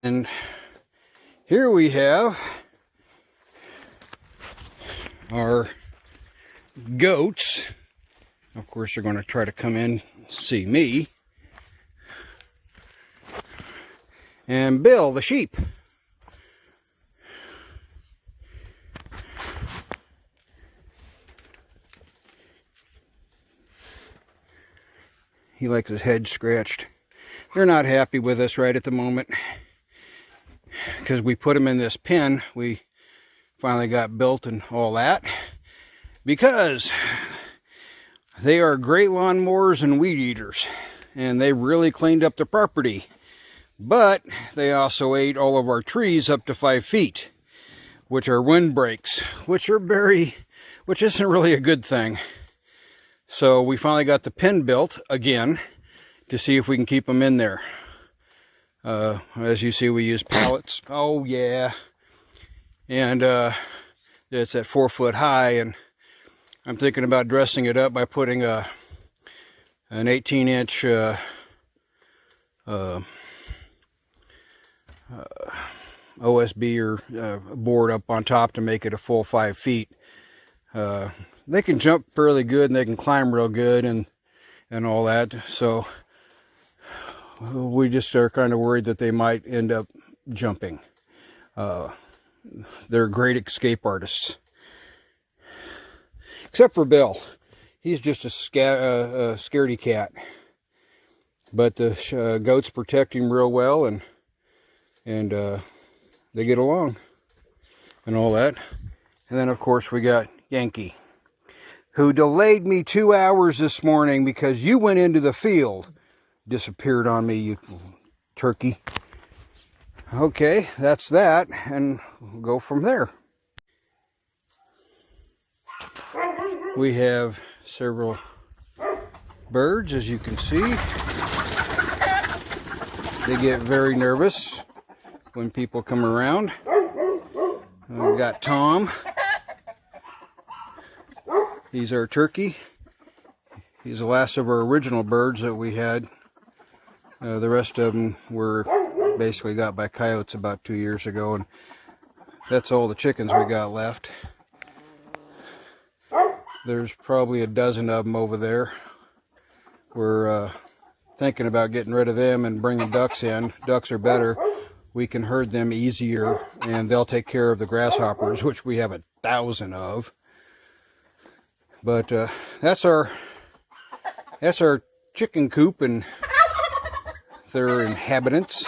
And here we have our goats. Of course, they're going to try to come in and see me. And Bill, the sheep. He likes his head scratched. They're not happy with us right at the moment because we put them in this pen we finally got built and all that, because they are great lawnmowers and weed eaters, and they really cleaned up the property. But they also ate all of our trees up to 5 feet, which are windbreaks, which isn't really a good thing. So we finally got the pen built again to see if we can keep them in there. As you see, we use pallets. Oh yeah. And it's at 4 foot high, and I'm thinking about dressing it up by putting an 18-inch OSB or board up on top to make it a full 5 feet. They can jump fairly good and they can climb real good and all that. So we just are kind of worried that they might end up jumping. They're great escape artists. Except for Bill. He's just a scaredy cat. But the goats protect him real well, and they get along and all that. And then, of course, we got Yankee, who delayed me 2 hours this morning because you went into the field. Disappeared on me, you turkey. Okay, that's that, and we'll go from there. We have several birds, as you can see. They get very nervous when people come around. We've got Tom. He's our turkey. He's the last of our original birds that we had. The rest of them were basically got by coyotes about 2 years ago, and that's all the chickens we got left. There's probably a dozen of them over there. We're thinking about getting rid of them and bringing ducks in. Ducks are better. We can herd them easier, and they'll take care of the grasshoppers, which we have 1,000 of. But that's our chicken coop and their inhabitants.